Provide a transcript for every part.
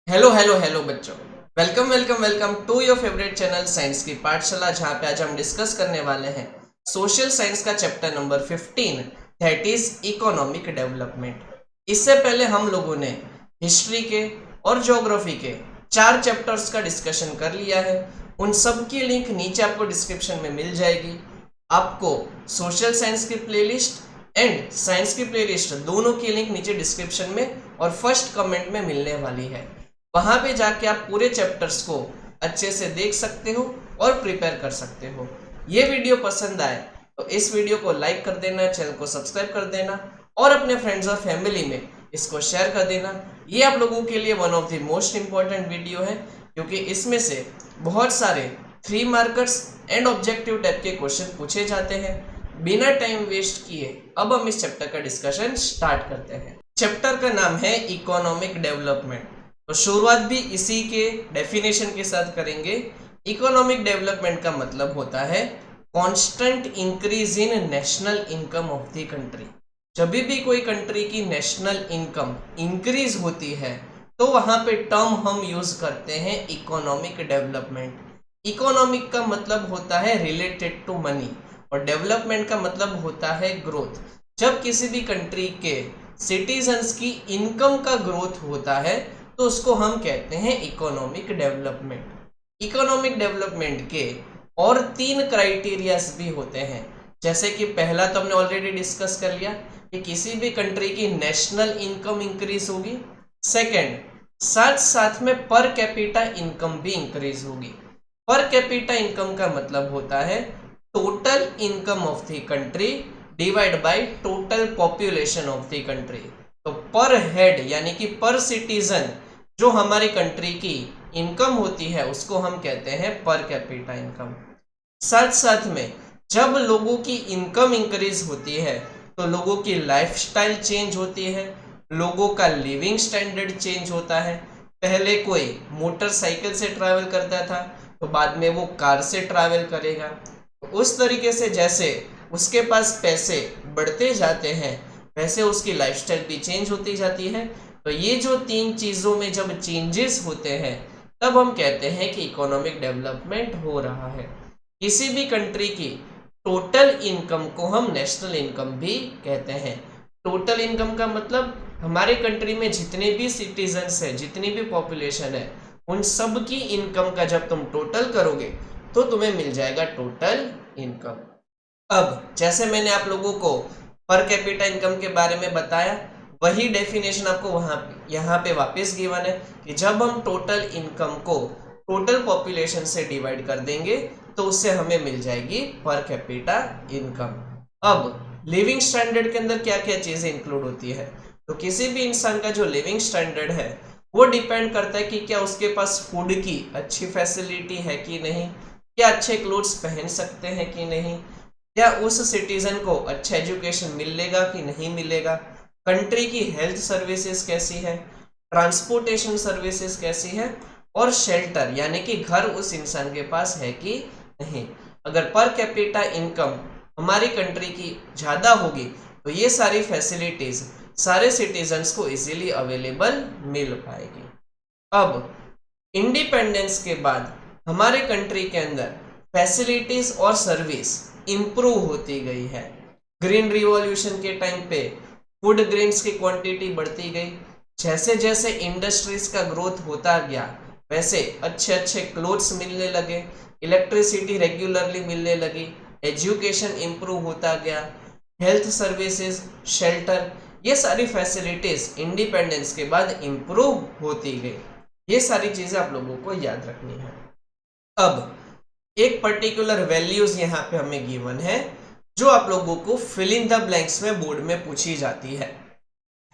Hello hello hello बच्चों। Welcome welcome welcome to your favourite channel science की पाठशाला, जहाँ पे आज हम डिस्कस करने वाले हैं सोशल साइंस का chapter number 15, that is economic development. इससे पहले हम लोगों ने हिस्ट्री के और ज्योग्राफी के 4 चैप्टर्स का डिस्कशन कर लिया है। उन सब की लिंक नीचे आपको डिस्क्रिप्शन में मिल जाएगी। आपको सोशल साइंस की प्लेलिस्ट एंड साइंस की प्लेलिस्ट दोनों की लिंक नीचे डिस्क्रिप्शन में और फर्स्ट कमेंट में मिलने वाली है। वहां पे जाके आप पूरे चैप्टर्स को अच्छे से देख सकते हो और प्रिपेयर कर सकते हो। ये वीडियो पसंद आए तो इस वीडियो को लाइक कर देना, चैनल को सब्सक्राइब कर देना और अपने फ्रेंड्स और फैमिली में इसको शेयर कर देना। ये आप लोगों के लिए one of the most important video है, क्योंकि इसमें से बहुत सारे 3 मार्कर्स एंड ऑब्जेक्टिव टाइप के क्वेश्चन पूछे जाते हैं। बिना टाइम वेस्ट किए अब हम इस चैप्टर का डिस्कशन स्टार्ट करते हैं। चैप्टर का नाम है इकोनॉमिक डेवलपमेंट। तो शुरुआत भी इसी के डेफिनेशन के साथ करेंगे। इकोनॉमिक डेवलपमेंट का मतलब होता है constant increase in national income of the country. जब भी कोई कंट्री की नेशनल इनकम इंक्रीज होती है तो वहां पे टर्म हम यूज करते हैं इकोनॉमिक डेवलपमेंट। इकोनॉमिक का मतलब होता है रिलेटेड टू मनी और डेवलपमेंट का मतलब होता है ग्रोथ। जब किसी भी कंट्री के सिटीजन्स की इनकम का ग्रोथ होता है तो उसको हम कहते हैं इकोनॉमिक डेवलपमेंट। इकोनॉमिक डेवलपमेंट के और 3 क्राइटेरियाज भी होते हैं। जैसे कि पहला तो हमने ऑलरेडी डिस्कस कर लिया कि किसी भी कंट्री की नेशनल इनकम इंक्रीज होगी। सेकंड, साथ साथ में पर कैपिटा इनकम भी इंक्रीज होगी। पर कैपिटा इनकम का मतलब होता है total income of the country divide by total population of the country. तो पर हेड यानी कि पर सिटीजन जो हमारी कंट्री की इनकम होती है उसको हम कहते हैं पर कैपिटा इनकम। साथ साथ में जब लोगों की इनकम इंक्रीज होती है तो लोगों की लाइफस्टाइल चेंज होती है, लोगों का लिविंग स्टैंडर्ड चेंज होता है। पहले कोई मोटरसाइकिल से ट्रैवल करता था तो बाद में वो कार से ट्रैवल करेगा। उस तरीके से जैसे उसके पास पैसे बढ़ते जाते हैं वैसे उसकी लाइफस्टाइल भी चेंज होती जाती है। तो ये जो 3 चीजों में जब चेंजेस होते हैं तब हम कहते हैं कि इकोनॉमिक डेवलपमेंट हो रहा है। किसी भी कंट्री की टोटल इनकम को हम नेशनल इनकम भी कहते हैं। टोटल इनकम का मतलब हमारे कंट्री में जितने भी सिटीजन्स है, जितनी भी पॉपुलेशन है, उन सब की इनकम का जब तुम टोटल करोगे तो तुम्हें मिल जाएगा टोटल इनकम। अब जैसे मैंने आप लोगों को पर कैपिटा इनकम के बारे में बताया, वही डेफिनेशन आपको यहाँ पे वापस गिवन है कि जब हम टोटल इनकम को टोटल पॉपुलेशन से डिवाइड कर देंगे तो उससे हमें मिल जाएगी पर कैपिटा इनकम। अब लिविंग स्टैंडर्ड के अंदर क्या क्या चीजें इंक्लूड होती है, तो किसी भी इंसान का जो लिविंग स्टैंडर्ड है वो डिपेंड करता है कि क्या उसके पास फूड की अच्छी फैसिलिटी है कि नहीं, क्या अच्छे क्लोथ्स पहन सकते हैं कि नहीं, क्या उस सिटीजन को अच्छा एजुकेशन मिलेगा कि नहीं मिलेगा, कंट्री की हेल्थ सर्विसेज कैसी है, ट्रांसपोर्टेशन सर्विसेज कैसी है, और शेल्टर यानी कि घर उस इंसान के पास है कि नहीं। अगर पर कैपिटा इनकम हमारी कंट्री की ज़्यादा होगी तो ये सारी फैसिलिटीज सारे सिटीजन्स को इजीली अवेलेबल मिल पाएगी। अब इंडिपेंडेंस के बाद हमारे कंट्री के अंदर फैसिलिटीज और सर्विस इंप्रूव होती गई है। ग्रीन रिवॉल्यूशन के टाइम पे फूड ग्रेन्स की क्वांटिटी बढ़ती गई। जैसे जैसे इंडस्ट्रीज का ग्रोथ होता गया वैसे अच्छे अच्छे क्लोथ्स मिलने लगे, इलेक्ट्रिसिटी रेगुलरली मिलने लगी, एजुकेशन इंप्रूव होता गया, हेल्थ सर्विसेज, शेल्टर, ये सारी फैसिलिटीज इंडिपेंडेंस के बाद इंप्रूव होती गई। ये सारी चीजें आप लोगों को याद रखनी है। अब एक पर्टिकुलर वैल्यूज यहाँ पे हमें गिवन है जो आप लोगों को फिल इन द ब्लैंक्स में बोर्ड में पूछी जाती है।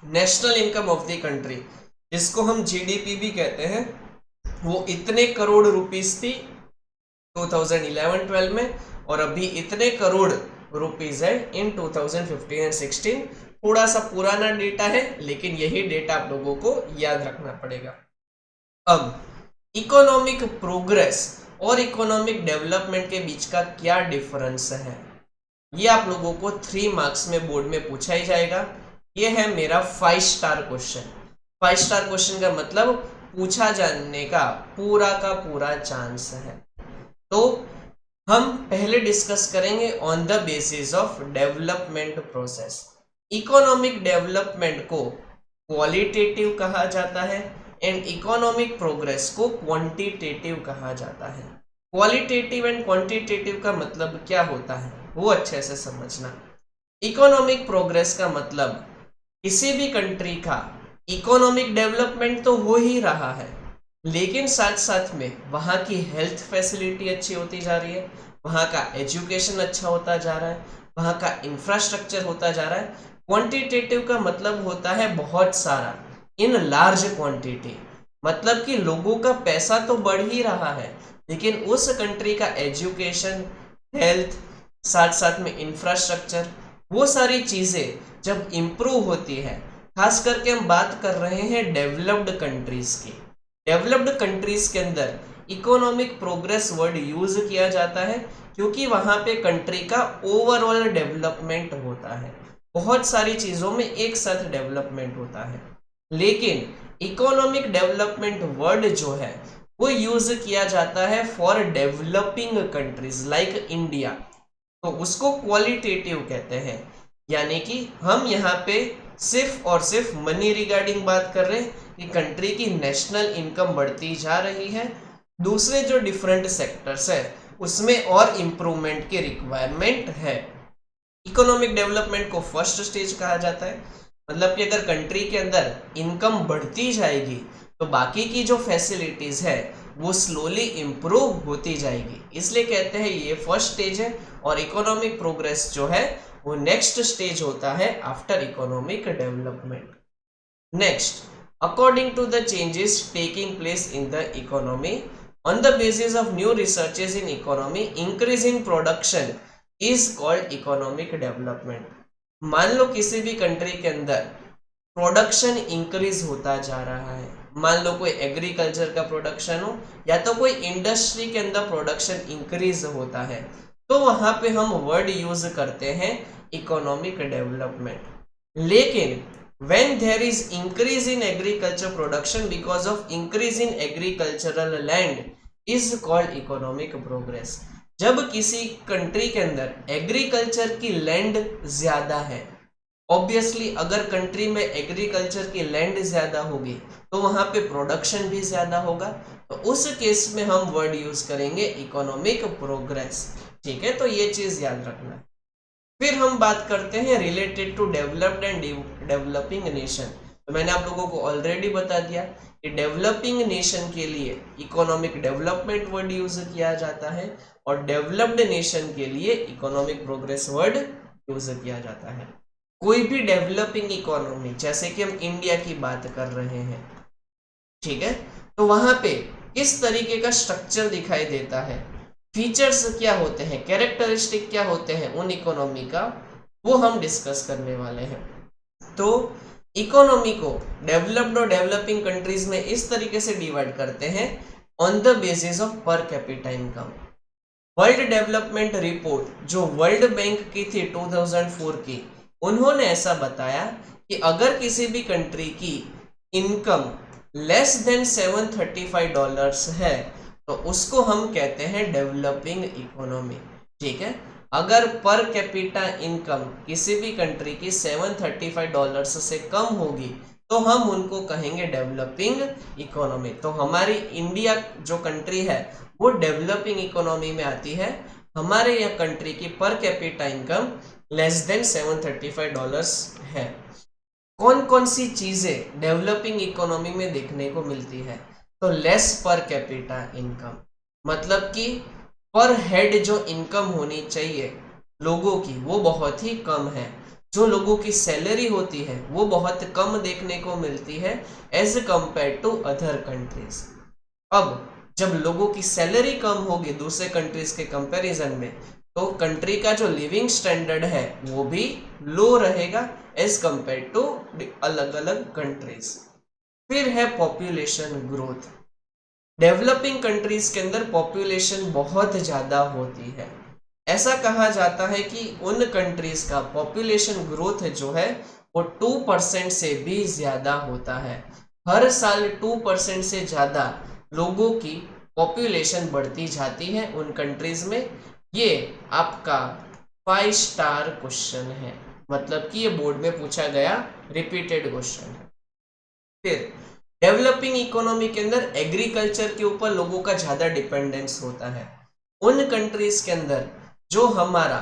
National income of the country, जिसको हम जीडीपी भी कहते हैं, वो इतने करोड़ रुपीस थी 2011-12 में और अभी इतने करोड़ रुपीस है इन 2015 एंड 16। थोड़ा सा पुराना डेटा है लेकिन यही डेटा आप लोगों को याद रखना पड़ेगा। अब इकोनॉमिक प्रोग्रेस और इकोनॉमिक डेवलपमेंट के बीच का क्या डिफरेंस है, ये आप लोगों को 3 मार्क्स में बोर्ड में पूछा ही जाएगा। ये है मेरा 5 स्टार क्वेश्चन। 5 स्टार क्वेश्चन का मतलब पूछा जाने का पूरा चांस है। तो हम पहले डिस्कस करेंगे on the basis of development process. Economic development को क्वालिटेटिव कहा जाता है एंड इकोनॉमिक प्रोग्रेस को क्वांटिटेटिव कहा जाता है। क्वालिटेटिव एंड क्वांटिटेटिव का मतलब क्या होता है वो अच्छे से समझना। इकोनॉमिक प्रोग्रेस का मतलब किसी भी कंट्री का इकोनॉमिक डेवलपमेंट तो हो ही रहा है, लेकिन साथ साथ में वहाँ की हेल्थ फैसिलिटी अच्छी होती जा रही है, वहाँ का एजुकेशन अच्छा होता जा रहा है, वहाँ का इंफ्रास्ट्रक्चर होता जा रहा है। क्वांटिटेटिव का मतलब होता है बहुत सारा, इन लार्ज क्वांटिटी, मतलब कि लोगों का पैसा तो बढ़ ही रहा है, लेकिन उस कंट्री का एजुकेशन, हेल्थ, साथ साथ में इंफ्रास्ट्रक्चर, वो सारी चीज़ें जब इम्प्रूव होती है, खास करके हम बात कर रहे हैं डेवलप्ड कंट्रीज की। डेवलप्ड कंट्रीज के अंदर इकोनॉमिक प्रोग्रेस वर्ड यूज किया जाता है क्योंकि वहां पे कंट्री का ओवरऑल डेवलपमेंट होता है, बहुत सारी चीजों में एक साथ डेवलपमेंट होता है। लेकिन इकोनॉमिक डेवलपमेंट वर्ड जो है वो यूज किया जाता है for developing countries like India, तो उसको क्वालिटेटिव कहते हैं। यानी कि हम यहाँ पे सिर्फ और सिर्फ मनी रिगार्डिंग बात कर रहे हैं कि कंट्री की नेशनल इनकम बढ़ती जा रही है, दूसरे जो डिफरेंट सेक्टर्स है उसमें और इम्प्रूवमेंट की रिक्वायरमेंट है। इकोनॉमिक डेवलपमेंट को फर्स्ट स्टेज कहा जाता है, मतलब कि अगर कंट्री के अंदर इनकम बढ़ती जाएगी तो बाकी की जो फैसिलिटीज है वो स्लोली इम्प्रूव होती जाएगी, इसलिए कहते हैं ये फर्स्ट स्टेज है। और इकोनॉमिक प्रोग्रेस जो है वो नेक्स्ट स्टेज होता है after economic development. Next, according to the changes taking place in the economy on the basis of new researches in economy, increase in production is called economic development. मान लो किसी भी country के अंदर production increase होता जा रहा है, मान लो कोई एग्रीकल्चर का प्रोडक्शन हो या तो कोई इंडस्ट्री के अंदर प्रोडक्शन इंक्रीज होता है, तो वहां पे हम वर्ड यूज करते हैं इकोनॉमिक डेवलपमेंट। लेकिन when there is increase in agriculture production because of increase in agricultural land is called economic progress। जब किसी कंट्री के अंदर एग्रीकल्चर की लैंड ज्यादा है, ऑब्वियसली अगर कंट्री में एग्रीकल्चर की लैंड ज्यादा होगी तो वहां पे प्रोडक्शन भी ज्यादा होगा, तो उस केस में हम वर्ड यूज करेंगे इकोनॉमिक प्रोग्रेस। ठीक है, तो ये चीज याद रखना है। फिर हम बात करते हैं related to developed and developing nation. तो मैंने आप लोगों को ऑलरेडी बता दिया कि डेवलपिंग नेशन के लिए इकोनॉमिक डेवलपमेंट वर्ड यूज किया जाता है और डेवलप्ड नेशन के लिए इकोनॉमिक प्रोग्रेस वर्ड यूज किया जाता है। कोई भी डेवलपिंग इकोनॉमी, जैसे कि हम इंडिया की बात कर रहे हैं, ठीक है, तो वहां पे किस तरीके का स्ट्रक्चर दिखाई देता है, फीचर्स क्या होते हैं, कैरेक्टरिस्टिक क्या होते हैं उन इकोनॉमी का, वो हम डिस्कस करने वाले हैं। तो इकोनॉमी को डेवलप्ड और डेवलपिंग कंट्रीज में इस तरीके से डिवाइड करते हैं on the basis of per capita income. World development report जो वर्ल्ड बैंक की थी 2004 की, उन्होंने ऐसा बताया कि अगर किसी भी कंट्री की इनकम लेस देन $735 है तो उसको हम कहते हैं डेवलपिंग इकोनॉमी। ठीक है, अगर पर कैपिटा इनकम किसी भी कंट्री की $735 से कम होगी तो हम उनको कहेंगे डेवलपिंग इकोनॉमी। तो हमारी इंडिया जो कंट्री है वो डेवलपिंग इकोनॉमी में आती है। हमारे यह कंट्री की per capita income less than $735 है। कौन कौन सी चीजें डेवलपिंग इकोनॉमी में देखने को मिलती है, तो लेस पर कैपिटा इनकम, मतलब कि पर हेड जो इनकम होनी चाहिए लोगों की वो बहुत ही कम है। जो लोगों की सैलरी होती है वो बहुत कम देखने को मिलती है as compared to other countries. अब जब लोगों की सैलरी कम होगी दूसरे कंट्रीज के कंपैरिजन में, तो कंट्री का जो लिविंग स्टैंडर्ड है वो भी लो रहेगा एज कंपेयर टू अलग अलग कंट्रीज। फिर है पॉपुलेशन ग्रोथ। डेवलपिंग कंट्रीज के अंदर पॉपुलेशन बहुत ज्यादा होती है। ऐसा कहा जाता है कि उन कंट्रीज का पॉपुलेशन ग्रोथ जो है वो 2% से भी ज्यादा होता है। हर साल 2% से ज़्यादा लोगों की पॉपुलेशन बढ़ती जाती है उन कंट्रीज में। ये आपका 5 स्टार क्वेश्चन है, मतलब कि ये बोर्ड में पूछा गया रिपीटेड क्वेश्चन है। फिर डेवलपिंग इकोनॉमी के अंदर एग्रीकल्चर के ऊपर लोगों का ज़्यादा डिपेंडेंस होता है। उन कंट्रीज के अंदर जो हमारा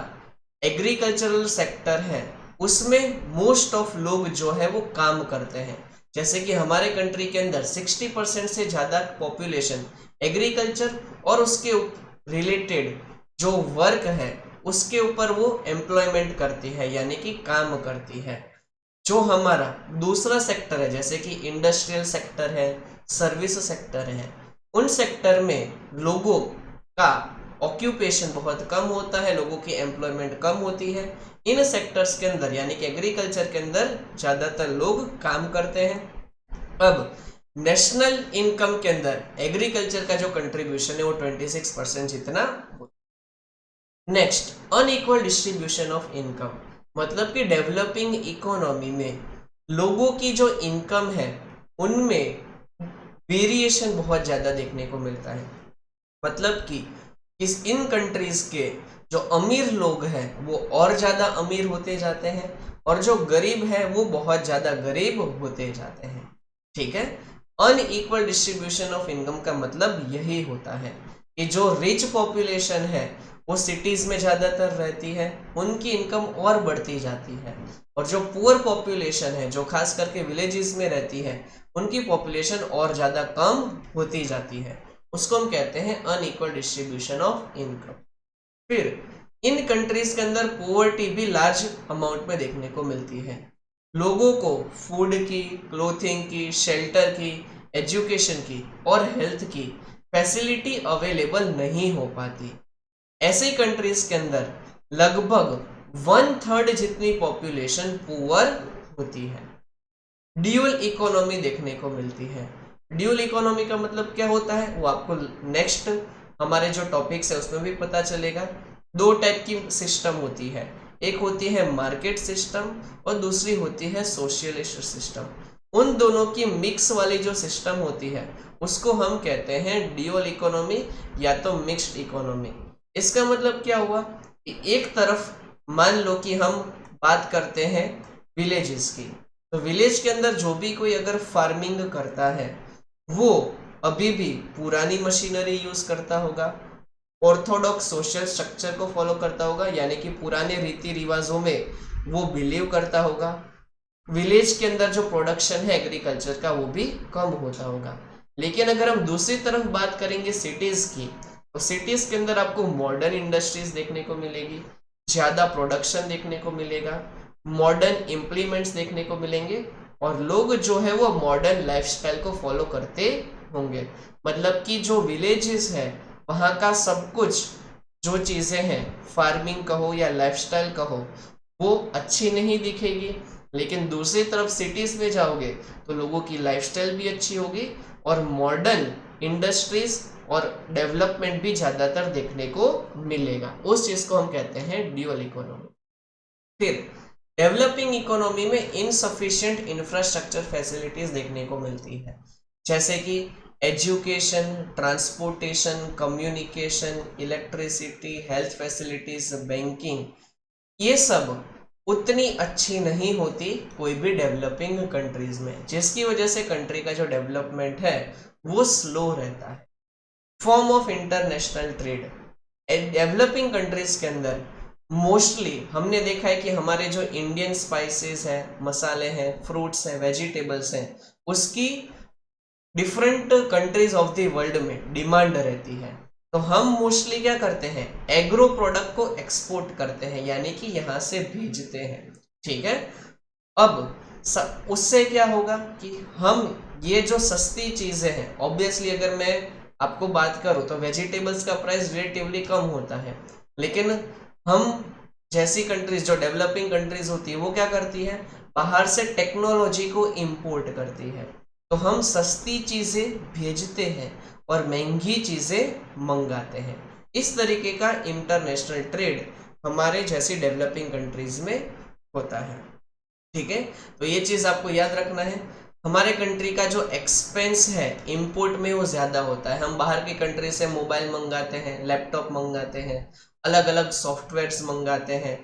एग्रीकल्चरल सेक्टर है उसमें मोस्ट ऑफ लोग जो है वो काम करते हैं। जैसे कि हमारे कंट्री के अंदर 60% से ज़्यादा पॉपुलेशन एग्रीकल्चर और उसके रिलेटेड जो वर्क है उसके ऊपर वो एम्प्लॉयमेंट करती है, यानी कि काम करती है। जो हमारा दूसरा सेक्टर है जैसे कि इंडस्ट्रियल सेक्टर है, सर्विस सेक्टर है, उन सेक्टर में लोगों का ऑक्यूपेशन बहुत कम होता है, लोगों की एम्प्लॉयमेंट कम होती है। इन सेक्टर्स के अंदर यानी कि एग्रीकल्चर के अंदर ज़्यादातर लोग काम करते हैं। अब नेशनल इनकम के अंदर एग्रीकल्चर का जो कंट्रीब्यूशन है वो 26% जितना। Next, unequal distribution of income, मतलब कि डेवलपिंग इकोनॉमी में लोगों की जो इनकम है उनमें वेरिएशन बहुत ज़्यादा देखने को मिलता है। मतलब कि इन कंट्रीज के जो अमीर लोग हैं वो और ज़्यादा अमीर होते जाते हैं और जो गरीब है वो बहुत ज़्यादा गरीब होते जाते हैं। ठीक है, अनइक्वल डिस्ट्रीब्यूशन ऑफ इनकम का मतलब यही होता है कि जो रिच पॉपुलेशन है वो सिटीज में ज़्यादातर रहती है, उनकी इनकम और बढ़ती जाती है, और जो पुअर पॉपुलेशन है जो खास करके विलेजेस में रहती है उनकी पॉपुलेशन और ज़्यादा कम होती जाती है। उसको हम कहते हैं अनइक्वल डिस्ट्रीब्यूशन ऑफ इनकम। फिर इन कंट्रीज के अंदर पॉवर्टी भी लार्ज अमाउंट में देखने को मिलती है। लोगों को फूड की, क्लोथिंग की, शेल्टर की, एजुकेशन की और हेल्थ की फैसिलिटी अवेलेबल नहीं हो पाती। ऐसे कंट्रीज के अंदर लगभग 1/3 जितनी पॉपुलेशन पुअर होती है। ड्यूअल इकोनॉमी देखने को मिलती है। ड्यूअल इकोनॉमी का मतलब क्या होता है वो आपको नेक्स्ट हमारे जो टॉपिक्स है उसमें भी पता चलेगा। दो टाइप की सिस्टम होती है, एक होती है मार्केट सिस्टम और दूसरी होती है सोशलिस्ट सिस्टम। उन दोनों की मिक्स वाली जो सिस्टम होती है उसको हम कहते हैं ड्यूअल इकोनॉमी या तो मिक्स्ड इकोनॉमी। इसका मतलब क्या हुआ कि एक तरफ मान लो कि हम बात करते हैं विलेजेस की, तो विलेज के अंदर जो भी कोई अगर फार्मिंग करता है वो अभी भी पुरानी मशीनरी यूज करता होगा, ऑर्थोडॉक्स सोशल स्ट्रक्चर को फॉलो करता होगा, यानी कि पुराने रीति रिवाजों में वो बिलीव करता होगा। विलेज के अंदर जो प्रोडक्शन है एग्रीकल्चर का वो भी कम होता होगा। लेकिन अगर हम दूसरी तरफ बात करेंगे सिटीज की, तो सिटीज के अंदर आपको मॉडर्न इंडस्ट्रीज देखने को मिलेगी, ज्यादा प्रोडक्शन देखने को मिलेगा, मॉडर्न इम्प्लीमेंट्स देखने को मिलेंगे और लोग जो है वो मॉडर्न लाइफस्टाइल को फॉलो करते होंगे। मतलब कि जो विलेजेस है वहाँ का सब कुछ जो चीज़ें हैं, फार्मिंग कहो या लाइफस्टाइल कहो, वो अच्छी नहीं दिखेगी। लेकिन दूसरी तरफ सिटीज में जाओगे तो लोगों की लाइफस्टाइल भी अच्छी होगी और मॉडर्न इंडस्ट्रीज और डेवलपमेंट भी ज़्यादातर देखने को मिलेगा। उस चीज़ को हम कहते हैं ड्यूअल इकोनॉमी। फिर डेवलपिंग इकोनॉमी में इनसफिशिएंट इंफ्रास्ट्रक्चर फैसिलिटीज देखने को मिलती है, जैसे कि education, transportation, communication, electricity, health facilities, banking, ये सब उतनी अच्छी नहीं होती कोई भी डेवलपिंग कंट्रीज में, जिसकी वजह से कंट्री का जो डेवलपमेंट है वो स्लो रहता है। Form of international trade, developing countries के अंदर मोस्टली हमने देखा है कि हमारे जो इंडियन स्पाइसेस हैं, मसाले हैं, फ्रूट्स हैं, वेजिटेबल्स हैं, उसकी different countries of the world में डिमांड रहती है। तो हम मोस्टली क्या करते हैं, एग्रो प्रोडक्ट को एक्सपोर्ट करते हैं, यानी कि यहाँ से भेजते हैं। ठीक है, अब उससे क्या होगा कि हम ये जो सस्ती चीज़ें हैं, ऑब्वियसली अगर मैं आपको बात करूँ तो वेजिटेबल्स का प्राइस रिलेटिवली कम होता है, लेकिन हम जैसी कंट्रीज जो डेवलपिंग कंट्रीज होती है वो क्या करती है, बाहर से टेक्नोलॉजी को इंपोर्ट करती है। तो हम सस्ती चीज़ें भेजते हैं और महंगी चीज़ें मंगाते हैं। इस तरीके का इंटरनेशनल ट्रेड हमारे जैसी डेवलपिंग कंट्रीज में होता है। ठीक है, तो ये चीज़ आपको याद रखना है। हमारे कंट्री का जो एक्सपेंस है इंपोर्ट में वो ज़्यादा होता है। हम बाहर की कंट्री से मोबाइल मंगाते हैं, लैपटॉप मंगाते हैं, अलग अलग सॉफ्टवेयर्स मंगाते हैं,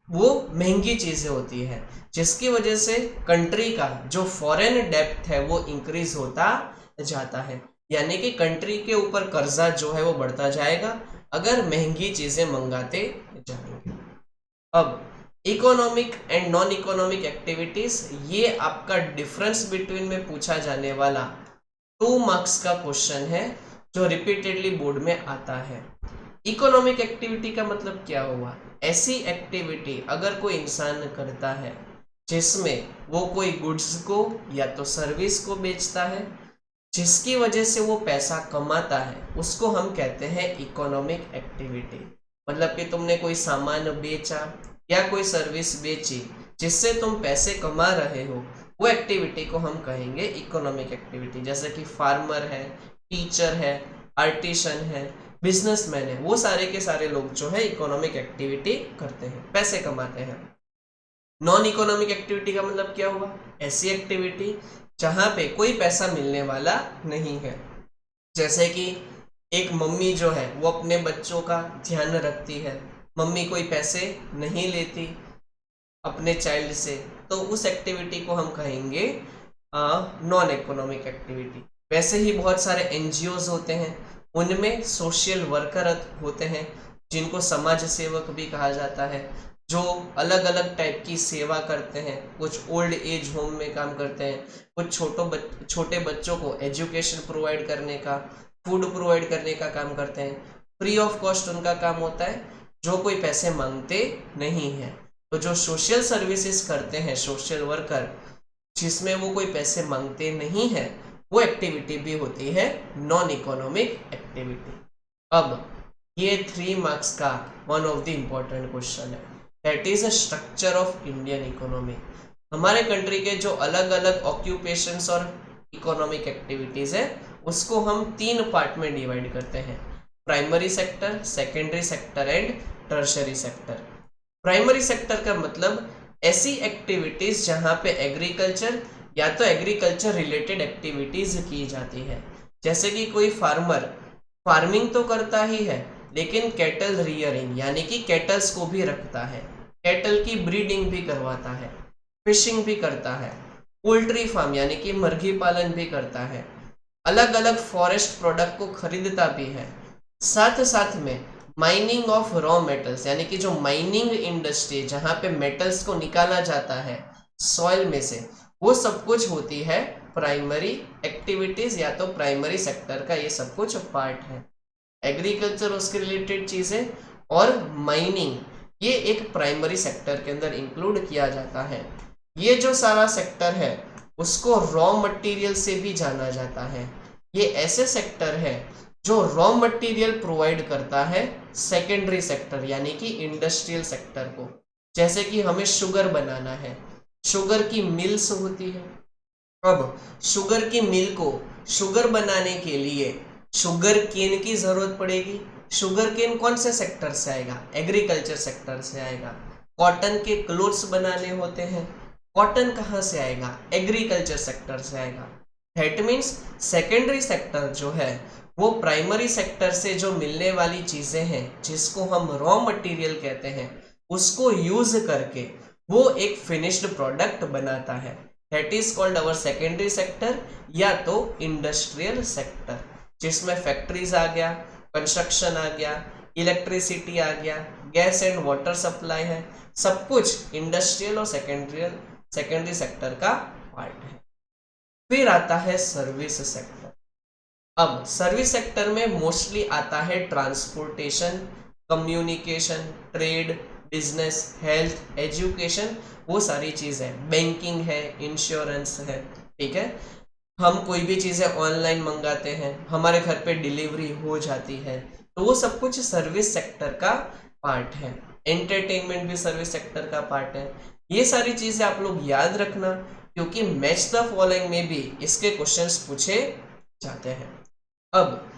वो महंगी चीज़ें होती है, जिसकी वजह से कंट्री का जो फॉरेन डेब्ट है वो इंक्रीज होता जाता है। यानी कि कंट्री के ऊपर कर्जा जो है वो बढ़ता जाएगा अगर महंगी चीज़ें मंगाते जाएंगे। अब economic and non economic activities, ये आपका डिफरेंस बिटवीन में पूछा जाने वाला 2 मार्क्स का क्वेश्चन है जो रिपीटेडली बोर्ड में आता है। इकोनॉमिक एक्टिविटी का मतलब क्या हुआ? ऐसी एक्टिविटी अगर कोई इंसान करता है जिसमें वो कोई गुड्स को या तो सर्विस को बेचता है, जिसकी वजह से वो पैसा कमाता है, उसको हम कहते हैं इकोनॉमिक एक्टिविटी। मतलब कि तुमने कोई सामान बेचा या कोई सर्विस बेची जिससे तुम पैसे कमा रहे हो, वो एक्टिविटी को हम कहेंगे इकोनॉमिक एक्टिविटी। जैसे कि फार्मर है, टीचर है, आर्टिशन है, बिजनेसमैन है, वो सारे के सारे लोग जो है इकोनॉमिक एक्टिविटी करते हैं, पैसे कमाते हैं। नॉन इकोनॉमिक एक्टिविटी का मतलब क्या हुआ? ऐसी एक्टिविटी जहां पे कोई पैसा मिलने वाला नहीं है। जैसे कि एक मम्मी जो है वो अपने बच्चों का ध्यान रखती है, मम्मी कोई पैसे नहीं लेती अपने चाइल्ड से, तो उस एक्टिविटी को हम कहेंगे नॉन इकोनॉमिक एक्टिविटी। वैसे ही बहुत सारे एनजीओज होते हैं, उनमें सोशल वर्कर होते हैं जिनको समाज सेवक भी कहा जाता है, जो अलग अलग टाइप की सेवा करते हैं। कुछ ओल्ड एज होम में काम करते हैं, कुछ छोटे बच्चों को एजुकेशन प्रोवाइड करने का, फूड प्रोवाइड करने का काम करते हैं। फ्री ऑफ कॉस्ट उनका काम होता है, जो कोई पैसे मांगते नहीं है। तो जो सोशल सर्विसेज करते हैं सोशल वर्कर, जिसमें वो कोई पैसे मांगते नहीं है, वो एक्टिविटी भी होती है नॉन इकोनॉमिक एक्टिविटी। अब ये 3 मार्क्स का one of the important question है, that is a structure of Indian economy. हमारे कंट्री के जो अलग अलग ऑक्यूपेशंस और इकोनॉमिक एक्टिविटीज है, उसको हम 3 पार्ट में डिवाइड करते हैं, primary sector, secondary sector and tertiary sector. Primary sector का मतलब ऐसी एक्टिविटीज जहां पे एग्रीकल्चर या तो एग्रीकल्चर रिलेटेड एक्टिविटीज की जाती है। जैसे कि कोई फार्मर फार्मिंग तो करता ही है, लेकिन कैटल रियरिंग यानी कि कैटल्स को भी रखता है, कैटल की ब्रीडिंग भी करवाता है, फिशिंग भी करता है, पोल्ट्री फार्म यानी कि मुर्गी पालन भी करता है, अलग अलग फॉरेस्ट प्रोडक्ट को खरीदता भी है। साथ साथ में माइनिंग ऑफ रॉ मेटल्स यानी कि जो माइनिंग इंडस्ट्री जहां पे मेटल्स को निकाला जाता है सॉइल में से, वो सब कुछ होती है प्राइमरी एक्टिविटीज या तो प्राइमरी सेक्टर का ये सब कुछ पार्ट है। एग्रीकल्चर उसके रिलेटेड चीजें और माइनिंग ये एक प्राइमरी सेक्टर के अंदर इंक्लूड किया जाता है। ये जो सारा सेक्टर है उसको रॉ मटेरियल से भी जाना जाता है। ये ऐसे सेक्टर है जो रॉ मटेरियल प्रोवाइड करता है सेकेंडरी सेक्टर यानी कि इंडस्ट्रियल सेक्टर को। जैसे कि हमें शुगर बनाना है, शुगर की मिल्स होती है। अब शुगर की मिल को शुगर बनाने के लिए शुगर केन की जरूरत पड़ेगी। शुगर केन कौन से सेक्टर से आएगा? एग्रीकल्चर सेक्टर से आएगा। कॉटन के क्लोथ्स बनाने होते हैं, कॉटन कहाँ से आएगा? एग्रीकल्चर सेक्टर से आएगा। दैट मीन्स सेकेंडरी सेक्टर जो है वो प्राइमरी सेक्टर से जो मिलने वाली चीजें हैं जिसको हम रॉ मटेरियल कहते हैं, उसको यूज करके वो एक फिनिश्ड प्रोडक्ट बनाता है। That is called our secondary sector या तो इंडस्ट्रियल सेक्टर, जिसमें फैक्ट्रीज आ गया, कंस्ट्रक्शन आ गया, इलेक्ट्रिसिटी आ गया, गैस एंड वाटर सप्लाई है, सब कुछ इंडस्ट्रियल और सेकेंडरी सेक्टर का पार्ट है। फिर आता है सर्विस सेक्टर। अब सर्विस सेक्टर में मोस्टली आता है transportation, communication, trade, business, health, education, वो सारी चीजें, बैंकिंग है, इंश्योरेंस है। ठीक है, हम कोई भी चीजें ऑनलाइन मंगाते हैं, हमारे घर पे डिलीवरी हो जाती है, तो वो सब कुछ सर्विस सेक्टर का पार्ट है। एंटरटेनमेंट भी सर्विस सेक्टर का पार्ट है। ये सारी चीजें आप लोग याद रखना, क्योंकि मैच द फॉलोइंग में भी इसके क्वेश्चंस पूछे जाते हैं। अब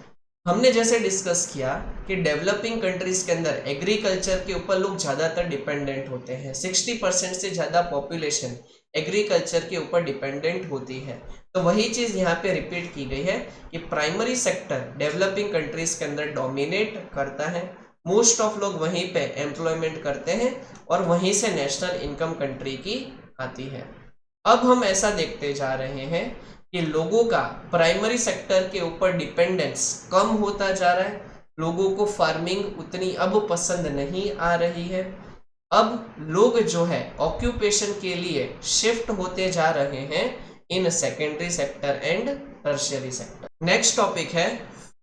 हमने जैसे डिस्कस किया कि डेवलपिंग कंट्रीज के अंदर एग्रीकल्चर के ऊपर लोग ज़्यादातर डिपेंडेंट होते हैं। 60% से ज़्यादा पॉपुलेशन एग्रीकल्चर के ऊपर डिपेंडेंट होती है। तो वही चीज यहाँ पे रिपीट की गई है कि प्राइमरी सेक्टर डेवलपिंग कंट्रीज के अंदर डोमिनेट करता है, मोस्ट ऑफ लोग वहीं पे एम्प्लॉयमेंट करते हैं और वहीं से नेशनल इनकम कंट्री की आती है। अब हम ऐसा देखते जा रहे हैं कि लोगों का प्राइमरी सेक्टर के ऊपर डिपेंडेंस कम होता जा रहा है, लोगों को फार्मिंग उतनी अब पसंद नहीं आ रही है। अब लोग जो है ऑक्यूपेशन के लिए शिफ्ट होते जा रहे हैं in secondary sector and tertiary sector. Next topic है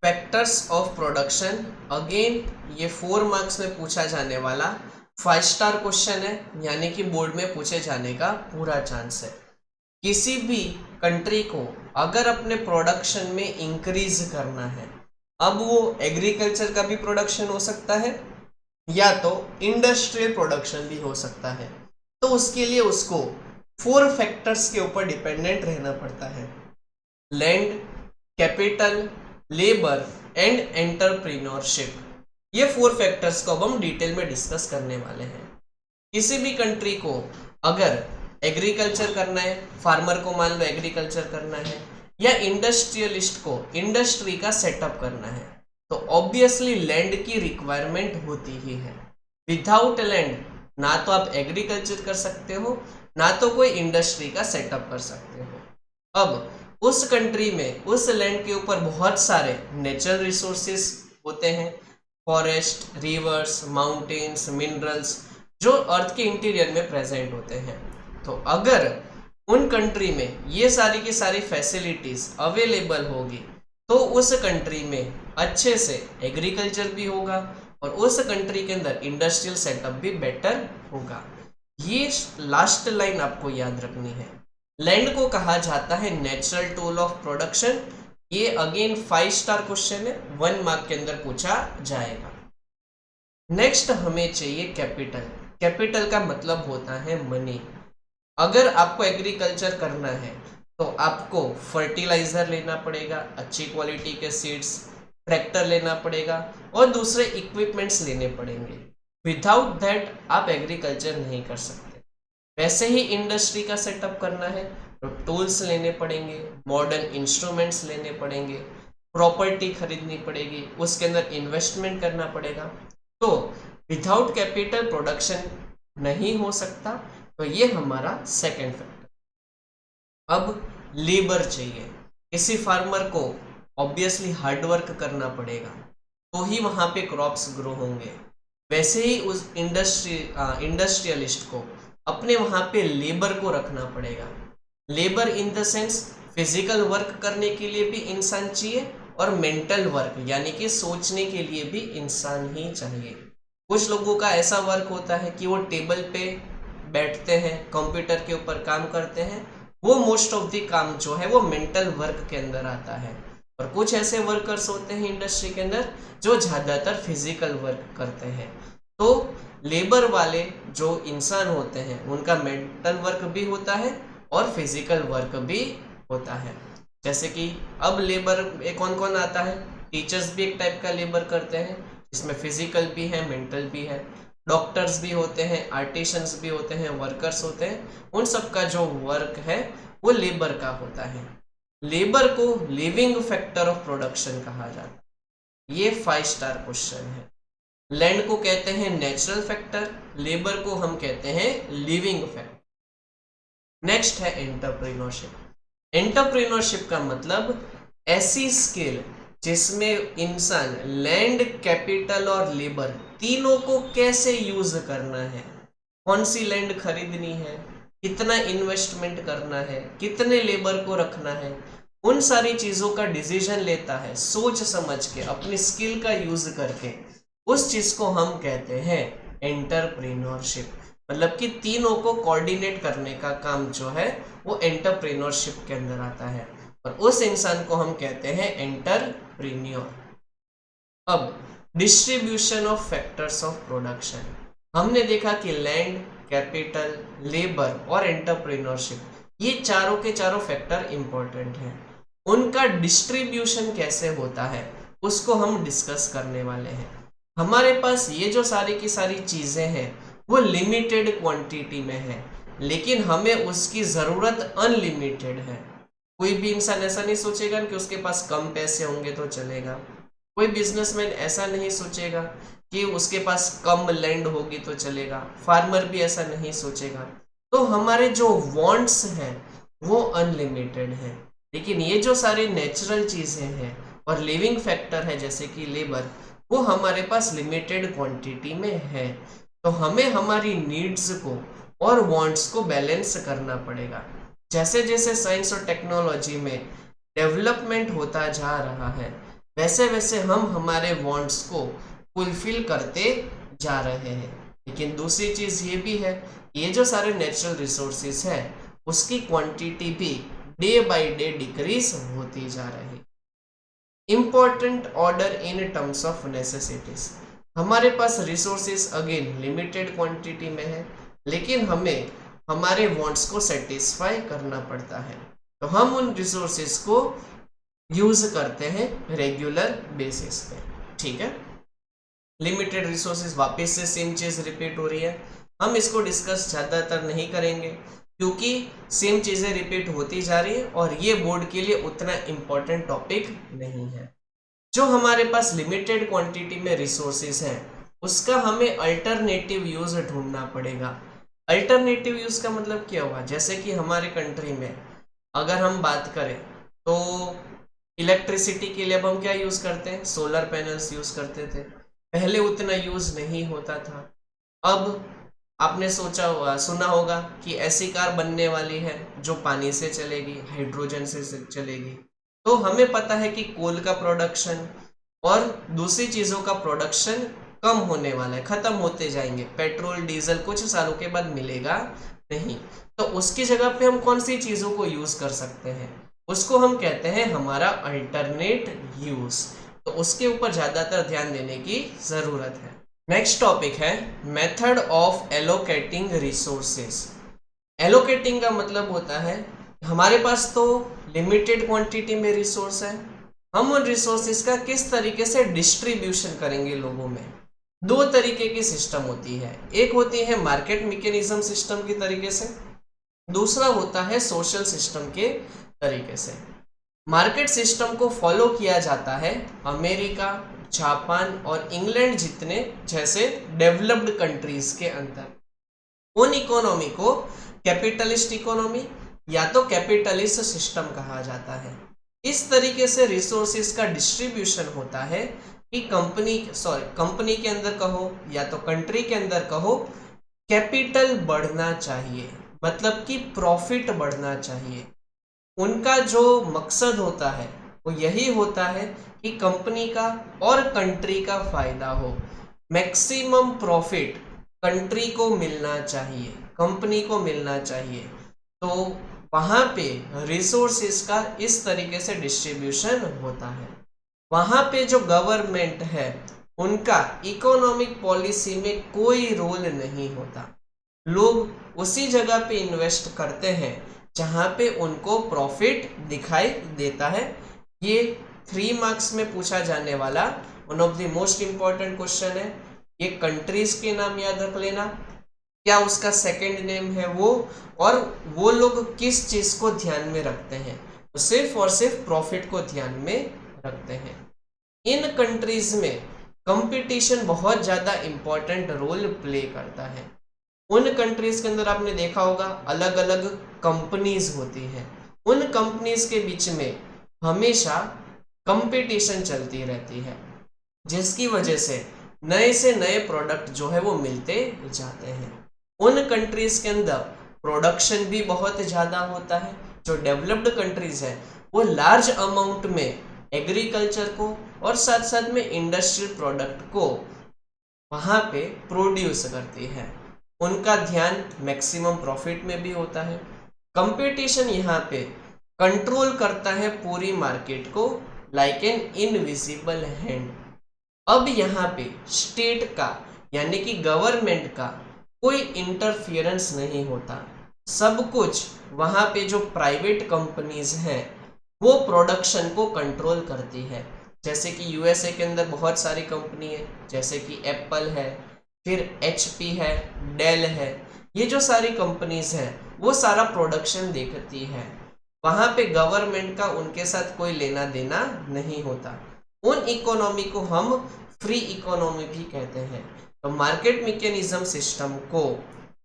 फैक्टर्स ऑफ प्रोडक्शन। अगेन ये 4 मार्क्स में पूछा जाने वाला 5 स्टार क्वेश्चन है, यानी कि बोर्ड में पूछे जाने का पूरा चांस है। किसी भी कंट्री को अगर अपने प्रोडक्शन में इंक्रीज करना है, अब वो एग्रीकल्चर का भी प्रोडक्शन हो सकता है या तो इंडस्ट्रियल प्रोडक्शन भी हो सकता है, तो उसके लिए उसको 4 फैक्टर्स के ऊपर डिपेंडेंट रहना पड़ता है। Land, capital, labour and entrepreneurship. ये 4 फैक्टर्स को अब हम डिटेल में डिस्कस करने वाले हैं। किसी भी कंट्री को अगर एग्रीकल्चर करना है, फार्मर को मान लो एग्रीकल्चर करना है, या इंडस्ट्रियलिस्ट को इंडस्ट्री का सेटअप करना है, तो ऑब्वियसली लैंड की रिक्वायरमेंट होती ही है। विदाउट लैंड ना तो आप एग्रीकल्चर कर सकते हो, ना तो कोई इंडस्ट्री का सेटअप कर सकते हो। अब उस कंट्री में उस लैंड के ऊपर बहुत सारे नेचुरल रिसोर्सेस होते हैं, फॉरेस्ट, रिवर्स, माउंटेन्स, मिनरल्स, जो अर्थ के इंटीरियर में प्रेजेंट होते हैं। तो अगर उन कंट्री में ये सारी की सारी फैसिलिटीज अवेलेबल होगी तो उस कंट्री में अच्छे से एग्रीकल्चर भी होगा और उस कंट्री के अंदर इंडस्ट्रियल सेटअप भी बेटर होगा। ये लास्ट लाइन आपको याद रखनी है। लैंड को कहा जाता है नेचुरल टूल ऑफ प्रोडक्शन। ये अगेन 5 स्टार क्वेश्चन है, 1 मार्क के अंदर पूछा जाएगा। नेक्स्ट हमें चाहिए कैपिटल। कैपिटल का मतलब होता है मनी। अगर आपको एग्रीकल्चर करना है तो आपको फर्टिलाइजर लेना पड़ेगा, अच्छी क्वालिटी के सीड्स, ट्रैक्टर लेना पड़ेगा और दूसरे इक्विपमेंट्स लेने पड़ेंगे। विदाउट दैट आप एग्रीकल्चर नहीं कर सकते। वैसे ही इंडस्ट्री का सेटअप करना है तो टूल्स लेने पड़ेंगे, मॉडर्न इंस्ट्रूमेंट्स लेने पड़ेंगे, प्रॉपर्टी खरीदनी पड़ेगी, उसके अंदर इन्वेस्टमेंट करना पड़ेगा। तो विदाउट कैपिटल प्रोडक्शन नहीं हो सकता। तो ये हमारा सेकेंड फैक्टर। अब लेबर चाहिए। किसी फार्मर को ऑब्वियसली हार्ड वर्क करना पड़ेगा तो ही वहाँ पे क्रॉप्स ग्रो होंगे। वैसे ही उस इंडस्ट्रियलिस्ट को अपने वहाँ पे लेबर को रखना पड़ेगा। Labour in the sense physical work करने के लिए भी इंसान चाहिए और मेंटल वर्क यानी कि सोचने के लिए भी इंसान ही चाहिए। कुछ लोगों का ऐसा वर्क होता है कि वो टेबल पे बैठते हैं, कंप्यूटर के ऊपर काम करते हैं, वो मोस्ट ऑफ द काम जो है वो मेंटल वर्क के अंदर आता है। और कुछ ऐसे वर्कर्स होते हैं इंडस्ट्री के अंदर जो ज़्यादातर फिजिकल वर्क करते हैं। तो लेबर वाले जो इंसान होते हैं उनका मेंटल वर्क भी होता है और फिजिकल वर्क भी होता है। जैसे कि अब लेबर कौन कौन आता है, टीचर्स भी एक टाइप का लेबर करते हैं जिसमें फिजिकल भी है, मेंटल भी है। डॉक्टर्स भी होते हैं, आर्टिशंस भी होते हैं, वर्कर्स होते हैं। उन सब का जो वर्क है वो लेबर का होता है। लेबर को लिविंग फैक्टर ऑफ प्रोडक्शन कहा जाता है। ये 5 स्टार क्वेश्चन है। लैंड को कहते हैं नेचुरल फैक्टर, लेबर को हम कहते हैं लिविंग फैक्टर। नेक्स्ट है एंटरप्रेन्योरशिप। एंटरप्रेन्योरशिप का मतलब ऐसी स्किल जिसमें इंसान लैंड, कैपिटल और लेबर तीनों को कैसे यूज करना है, कौन सी लैंड खरीदनी है, कितना इन्वेस्टमेंट करना है, कितने लेबर को रखना है, उन सारी चीजों का डिसीजन लेता है सोच समझ के, अपनी स्किल का यूज करके। उस चीज को हम कहते हैं एंटरप्रेन्योरशिप। मतलब कि तीनों को कोऑर्डिनेट करने का काम जो है वो एंटरप्रेन्योरशिप के अंदर आता है और उस इंसान को हम कहते हैं एंटरप्रेन्योर। अब distribution of factors of production. हमने देखा कि लैंड, कैपिटल, लेबर और एंटरप्रेन्योरशिप ये चारों के चारों फैक्टर इंपॉर्टेंट हैं। उनका डिस्ट्रीब्यूशन कैसे होता है उसको हम डिस्कस करने वाले हैं। हमारे पास ये जो सारी की सारी चीजें हैं वो लिमिटेड क्वांटिटी में है, लेकिन हमें उसकी ज़रूरत अनलिमिटेड है। कोई भी इंसान ऐसा नहीं सोचेगा कि उसके पास कम पैसे होंगे तो चलेगा। कोई बिजनेसमैन ऐसा नहीं सोचेगा कि उसके पास कम लैंड होगी तो चलेगा। फार्मर भी ऐसा नहीं सोचेगा। तो हमारे जो वांट्स हैं वो अनलिमिटेड हैं, लेकिन ये जो सारी नेचुरल चीज़ें हैं और लिविंग फैक्टर है जैसे कि लेबर, वो हमारे पास लिमिटेड क्वांटिटी में है। तो हमें हमारी नीड्स को और वांट्स को बैलेंस करना पड़ेगा। जैसे जैसे साइंस और टेक्नोलॉजी में डेवलपमेंट होता जा रहा है, वैसे वैसे हम हमारे वांट्स को फुलफिल करते जा रहे हैं। लेकिन दूसरी चीज़ ये भी है, ये जो सारे नेचुरल रिसोर्सेज है उसकी क्वांटिटी भी डे बाय डे डिक्रीज होती जा रही है। Important order in terms of necessities. हमारे पास रिसोर्सेज अगेन लिमिटेड क्वांटिटी में है, लेकिन हमें हमारे वांट्स को सेटिस्फाई करना पड़ता है। तो हम उन रिसोर्सेज को यूज करते हैं रेगुलर बेसिस पे। ठीक है, लिमिटेड रिसोर्सेज, वापस से सेम चीज रिपीट हो रही है। हम इसको डिस्कस ज़्यादातर नहीं करेंगे क्योंकि सेम चीज़ें रिपीट होती जा रही है और ये बोर्ड के लिए उतना इम्पोर्टेंट टॉपिक नहीं है। जो हमारे पास लिमिटेड क्वांटिटी में रिसोर्सेज हैं उसका हमें अल्टरनेटिव यूज ढूंढना पड़ेगा। अल्टरनेटिव यूज का मतलब क्या हुआ, जैसे कि हमारे कंट्री में अगर हम बात करें तो इलेक्ट्रिसिटी के लिए अब हम क्या यूज करते हैं, सोलर पैनल्स यूज करते थे। पहले उतना यूज नहीं होता था। अब आपने सोचा होगा, सुना होगा कि ऐसी कार बनने वाली है जो पानी से चलेगी, हाइड्रोजन से चलेगी। तो हमें पता है कि कोल का प्रोडक्शन और दूसरी चीज़ों का प्रोडक्शन कम होने वाला है, ख़त्म होते जाएंगे। पेट्रोल डीजल कुछ सालों के बाद मिलेगा नहीं। तो उसकी जगह पे हम कौन सी चीज़ों को यूज़ कर सकते हैं, उसको हम कहते हैं हमारा अल्टरनेट यूज़। तो उसके ऊपर ज़्यादातर ध्यान देने की ज़रूरत है। नेक्स्ट टॉपिक है method of allocating resources. Allocating का मतलब होता है हमारे पास तो लिमिटेड क्वांटिटी में रिसोर्स है, हम उन रिसोर्सेज का किस तरीके से डिस्ट्रीब्यूशन करेंगे लोगों में। दो तरीके की सिस्टम होती है, एक होती है मार्केट मैकेनिज्म सिस्टम की तरीके से, दूसरा होता है सोशल सिस्टम के तरीके से। मार्केट सिस्टम को फॉलो किया जाता है अमेरिका, जापान और इंग्लैंड जितने जैसे डेवलप्ड कंट्रीज के अंदर। उन इकोनॉमी को कैपिटलिस्ट इकोनॉमी या तो कैपिटलिस्ट सिस्टम कहा जाता है। इस तरीके से रिसोर्सेज का डिस्ट्रीब्यूशन होता है कि कंपनी के अंदर कहो या तो कंट्री के अंदर कहो, कैपिटल बढ़ना चाहिए, मतलब कि प्रॉफिट बढ़ना चाहिए। उनका जो मकसद होता है वो यही होता है कि कंपनी का और कंट्री का फायदा हो। मैक्सिमम प्रॉफिट कंट्री को मिलना चाहिए, कंपनी को मिलना चाहिए। तो वहाँ पे रिसोर्सेज का इस तरीके से डिस्ट्रीब्यूशन होता है। वहाँ पे जो गवर्नमेंट है उनका इकोनॉमिक पॉलिसी में कोई रोल नहीं होता। लोग उसी जगह पे इन्वेस्ट करते हैं जहाँ पे उनको प्रॉफिट दिखाई देता है। ये 3 मार्क्स में पूछा जाने वाला one of the most important question है। ये कंट्रीज के नाम याद रख लेना, क्या उसका सेकंड नेम है वो, और वो लोग किस चीज को ध्यान में रखते हैं, तो सिर्फ और सिर्फ प्रॉफिट को ध्यान में रखते हैं। इन कंट्रीज में कंपटीशन बहुत ज्यादा इंपॉर्टेंट रोल प्ले करता है। उन कंट्रीज के अंदर आपने देखा होगा अलग अलग कंपनीज होती हैं, उन कंपनीज के बीच में हमेशा कंपटीशन चलती रहती है, जिसकी वजह से नए प्रोडक्ट जो है वो मिलते जाते हैं। उन कंट्रीज के अंदर प्रोडक्शन भी बहुत ज़्यादा होता है। जो डेवलप्ड कंट्रीज है वो लार्ज अमाउंट में एग्रीकल्चर को और साथ साथ में इंडस्ट्रियल प्रोडक्ट को वहाँ पे प्रोड्यूस करती है। उनका ध्यान मैक्सिमम प्रॉफिट में भी होता है। कंपटीशन यहाँ पे कंट्रोल करता है पूरी मार्केट को लाइक एन इनविजिबल हैंड। अब यहाँ पे स्टेट का यानी कि गवर्नमेंट का कोई इंटरफियरेंस नहीं होता। सब कुछ वहाँ पे जो प्राइवेट कंपनीज हैं वो प्रोडक्शन को कंट्रोल करती है। जैसे कि यूएसए के अंदर बहुत सारी कंपनी है, जैसे कि एप्पल है, फिर HP है, डेल है। ये जो सारी कंपनीज हैं वो सारा प्रोडक्शन देखती है, वहां पे गवर्नमेंट का उनके साथ कोई लेना देना नहीं होता। उन इकोनॉमी को हम फ्री इकोनॉमी भी कहते हैं। तो मार्केट मैकेनिज्म सिस्टम को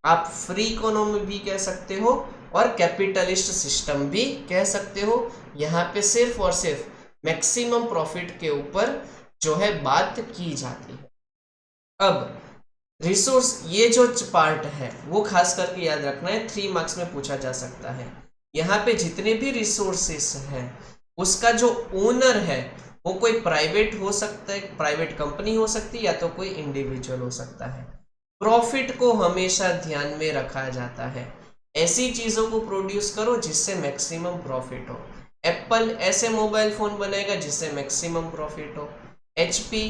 आप फ्री इकोनॉमी भी कह सकते हो और कैपिटलिस्ट सिस्टम भी कह सकते हो। यहाँ पे सिर्फ और सिर्फ मैक्सिमम प्रॉफिट के ऊपर जो है बात की जाती है। अब रिसोर्स, ये जो पार्ट है वो खास करके याद रखना है, 3 मार्क्स में पूछा जा सकता है। यहाँ पे जितने भी रिसोर्सेस हैं उसका जो ओनर है वो कोई प्राइवेट हो सकता है, प्राइवेट कंपनी हो सकती है, या तो कोई इंडिविजुअल हो सकता है। प्रॉफिट को हमेशा ध्यान में रखा जाता है। ऐसी चीजों को प्रोड्यूस करो जिससे मैक्सिमम प्रॉफिट हो। एप्पल ऐसे मोबाइल फोन बनाएगा जिससे मैक्सिमम प्रॉफिट हो। एचपी,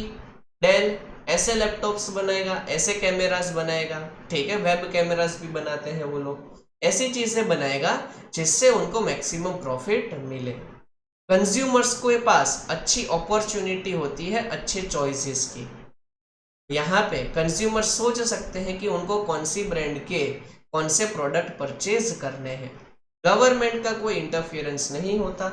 डेल ऐसे लैपटॉप्स बनाएगा, ऐसे कैमरास बनाएगा, ठीक है, वेब कैमरास भी बनाते हैं वो लोग, ऐसी चीजें बनाएगा जिससे उनको मैक्सिमम प्रॉफिट मिले। कंज्यूमर्स के पास अच्छी अपॉर्चुनिटी होती है अच्छे चॉइसेस की। यहाँ पे कंज्यूमर सोच सकते हैं कि उनको कौन सी ब्रांड के कौन से प्रोडक्ट परचेज करने हैं। गवर्नमेंट का कोई इंटरफियरेंस नहीं होता।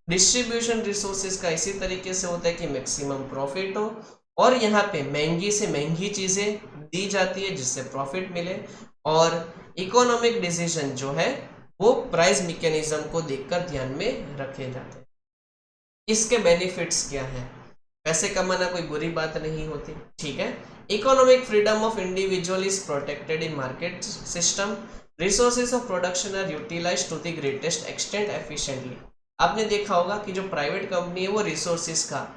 डिस्ट्रीब्यूशन रिसोर्सेज का इसी तरीके से होता है कि मैक्सिमम प्रॉफिट हो, और यहाँ पे महंगी से महंगी चीजें दी जाती है जिससे प्रॉफिट मिले। और इकोनॉमिक डिसीजन जो है वो प्राइस मैकेनिज्म को देखकर ध्यान में रखे जाते हैं। इसके बेनिफिट्स क्या है? पैसे कमाना कोई बुरी बात नहीं होती, ठीक है। Economic freedom of individual is protected in market system. Resources of production are utilised to the greatest extent efficiently. आपने देखा होगा कि जो प्राइवेट कंपनी है वो रिसोर्सेज का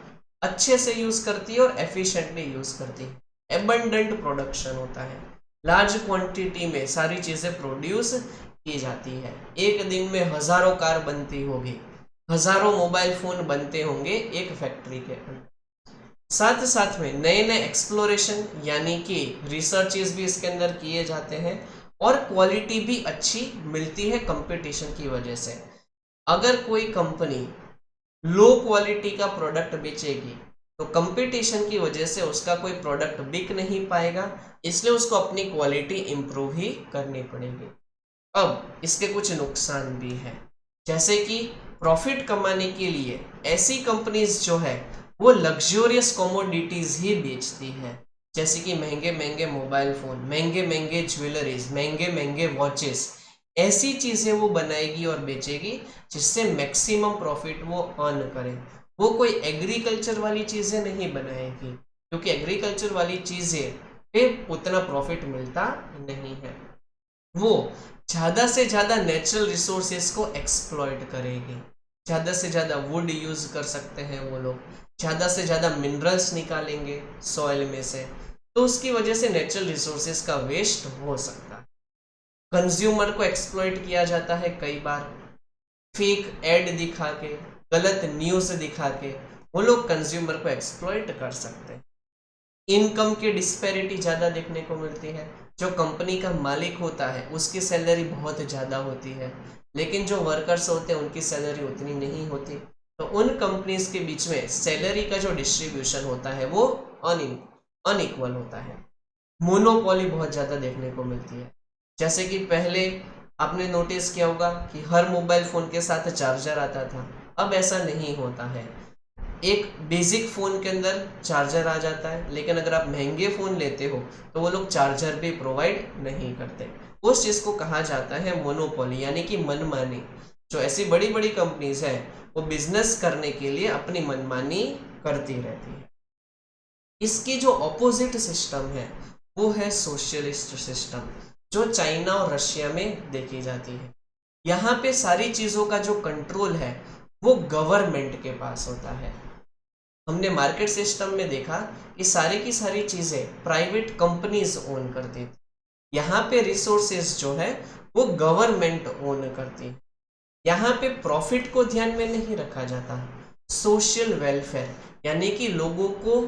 अच्छे से यूज करती है और एफिशिएंटली यूज करती है। एबंडेंट प्रोडक्शन होता है, लार्ज क्वांटिटी में सारी चीजें प्रोड्यूस की जाती है। एक दिन में हजारों कार बनती होगी, हजारों मोबाइल फोन बनते होंगे एक फैक्ट्री के अंदर। साथ साथ में नए नए एक्सप्लोरेशन यानी कि रिसर्चेस भी इसके अंदर किए जाते हैं, और क्वालिटी भी अच्छी मिलती है कंपटीशन की वजह से। अगर कोई कंपनी लो क्वालिटी का प्रोडक्ट बेचेगी तो कंपटीशन की वजह से उसका कोई प्रोडक्ट बिक नहीं पाएगा, इसलिए उसको अपनी क्वालिटी इंप्रूव ही करनी पड़ेगी। अब इसके कुछ नुकसान भी है, जैसे कि प्रॉफिट कमाने के लिए ऐसी कंपनीज जो है वो लग्जरियस कमोडिटीज ही बेचती है, जैसे कि महंगे महंगे मोबाइल फोन, महंगे महंगे ज्वेलरीज, महंगे महंगे वॉचेस, ऐसी चीजें वो बनाएगी और बेचेगी जिससे मैक्सिमम प्रॉफिट वो अर्न करे। वो कोई एग्रीकल्चर वाली चीजें नहीं बनाएगी, क्योंकि एग्रीकल्चर वाली चीजें पे उतना प्रॉफिट मिलता नहीं है। वो ज्यादा से ज्यादा नेचुरल रिसोर्सेस को एक्सप्लॉइट करेगी, ज्यादा से ज्यादा वुड यूज कर सकते हैं वो लोग, ज्यादा से ज्यादा मिनरल्स निकालेंगे सॉइल में से, तो उसकी वजह से नेचुरल रिसोर्सेस का वेस्ट हो सकता है। कंज्यूमर को एक्सप्लॉइट किया जाता है कई बार, फेक एड दिखा के, गलत न्यूज दिखा के वो लोग कंज्यूमर को एक्सप्लॉइट कर सकते हैं। इनकम की डिस्पैरिटी ज़्यादा देखने को मिलती है। जो कंपनी का मालिक होता है उसकी सैलरी बहुत ज़्यादा होती है, लेकिन जो वर्कर्स होते हैं उनकी सैलरी उतनी नहीं होती। तो उन कंपनीज के बीच में सैलरी का जो डिस्ट्रीब्यूशन होता है वो अनइक्वल होता है। मोनोपोली बहुत ज़्यादा देखने को मिलती है, जैसे कि पहले आपने नोटिस किया होगा कि हर मोबाइल फ़ोन के साथ चार्जर आता था, अब ऐसा नहीं होता है। एक बेसिक फ़ोन के अंदर चार्जर आ जाता है, लेकिन अगर आप महंगे फ़ोन लेते हो तो वो लोग चार्जर भी प्रोवाइड नहीं करते। उस चीज़ को कहा जाता है मोनोपोली, यानी कि मनमानी। जो ऐसी बड़ी बड़ी कंपनीज हैं वो बिजनेस करने के लिए अपनी मनमानी करती रहती है। इसकी जो ऑपोजिट सिस्टम है वो है सोशलिस्ट सिस्टम, जो चाइना और रशिया में देखी जाती है। यहाँ पे सारी चीज़ों का जो कंट्रोल है वो गवर्नमेंट के पास होता है। हमने मार्केट सिस्टम में देखा कि सारी की सारी चीजें प्राइवेट कंपनीज ओन करती थी, यहाँ पे रिसोर्सेज जो है वो गवर्नमेंट ओन करती है। यहाँ पे प्रॉफिट को ध्यान में नहीं रखा जाता, सोशल वेलफेयर यानी कि लोगों को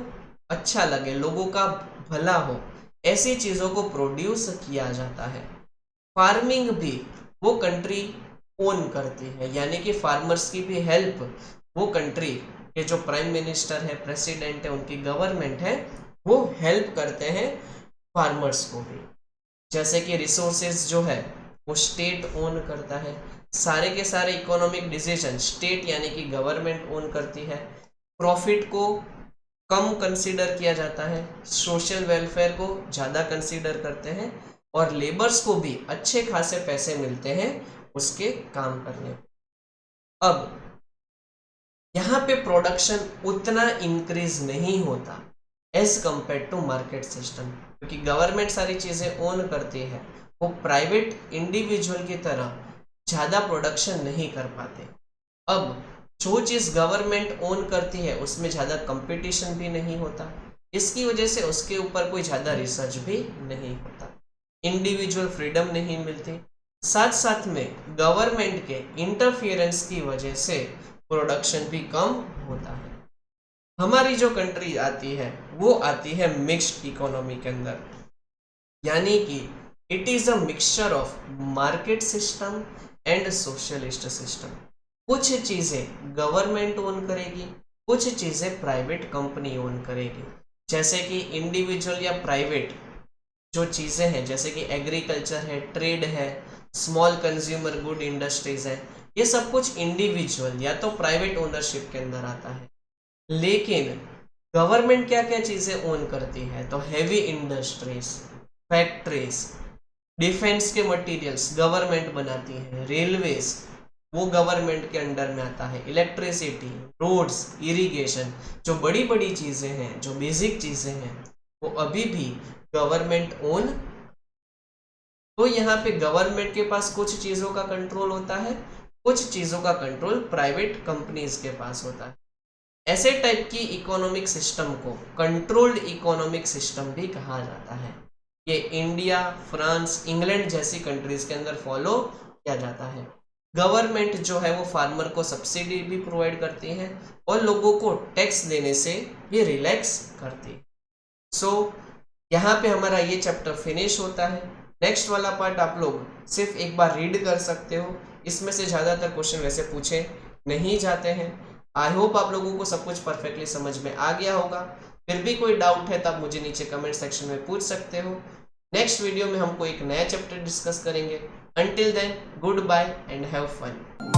अच्छा लगे, लोगों का भला हो, ऐसी चीजों को प्रोड्यूस किया जाता है। फार्मिंग भी वो कंट्री ओन करती है, यानी कि फार्मर्स की भी हेल्प वो कंट्री के जो प्राइम मिनिस्टर है, प्रेसिडेंट है, उनकी गवर्नमेंट है, वो हेल्प करते हैं फार्मर्स को भी। जैसे कि रिसोर्सेज जो है वो स्टेट ओन करता है, सारे के सारे इकोनॉमिक डिसीजन स्टेट यानी कि गवर्नमेंट ओन करती है, प्रॉफिट को कम कंसीडर किया जाता है, सोशल वेलफेयर को ज़्यादा कंसीडर करते हैं और लेबर्स को भी अच्छे खासे पैसे मिलते हैं उसके काम करने पे। अब यहाँ पे प्रोडक्शन उतना इंक्रीज नहीं होता as compared to market system, क्योंकि गवर्नमेंट सारी चीज़ें ओन करती है, वो प्राइवेट इंडिविजुअल की तरह ज़्यादा प्रोडक्शन नहीं कर पाते। अब जो चीज़ गवर्नमेंट ओन करती है उसमें ज़्यादा कंपटीशन भी नहीं होता, इसकी वजह से उसके ऊपर कोई ज़्यादा रिसर्च भी नहीं होता, इंडिविजुअल फ्रीडम नहीं मिलती, साथ साथ में गवर्नमेंट के इंटरफियरेंस की वजह से प्रोडक्शन भी कम होता है। हमारी जो कंट्री आती है वो आती है मिक्स्ड इकोनॉमी के अंदर, यानी कि it is a mixture of market system and socialist system. कुछ चीजें गवर्नमेंट ओन करेगी, कुछ चीजें प्राइवेट कंपनी ओन करेगी। जैसे कि इंडिविजुअल या प्राइवेट जो चीजें हैं, जैसे कि एग्रीकल्चर है, ट्रेड है, स्मॉल कंज्यूमर गुड इंडस्ट्रीज है, ये सब कुछ इंडिविजुअल या तो प्राइवेट ओनरशिप के अंदर आता है। लेकिन गवर्नमेंट क्या क्या चीजें ओन करती है, तो हैवी इंडस्ट्रीज, फैक्ट्रीज, डिफेंस के मटेरियल्स गवर्नमेंट बनाती है, रेलवेज वो गवर्नमेंट के अंडर में आता है, इलेक्ट्रिसिटी, रोड्स, इरिगेशन, जो बड़ी बड़ी चीजें हैं, जो बेसिक चीजें हैं, वो अभी भी गवर्नमेंट ओन। तो यहाँ पे गवर्नमेंट के पास कुछ चीजों का कंट्रोल होता है, कुछ चीजों का कंट्रोल प्राइवेट कंपनीज के पास होता है। ऐसे टाइप की इकोनॉमिक सिस्टम को कंट्रोल्ड इकोनॉमिक सिस्टम भी कहा जाता है। ये इंडिया, फ्रांस, इंग्लैंड जैसी कंट्रीज के अंदर फॉलो किया जाता है। गवर्नमेंट जो है वो फार्मर को सब्सिडी भी प्रोवाइड करती है और लोगों को टैक्स देने से भी रिलैक्स करती है। सो यहाँ पे हमारा ये चैप्टर फिनिश होता है। नेक्स्ट वाला पार्ट आप लोग सिर्फ एक बार रीड कर सकते हो, इसमें से ज़्यादातर क्वेश्चन वैसे पूछे नहीं जाते हैं। आई होप आप लोगों को सब कुछ परफेक्टली समझ में आ गया होगा। फिर भी कोई डाउट है तो आप मुझे नीचे कमेंट सेक्शन में पूछ सकते हो। नेक्स्ट वीडियो में हम कोई एक नया चैप्टर डिस्कस करेंगे। Until then, goodbye and have fun.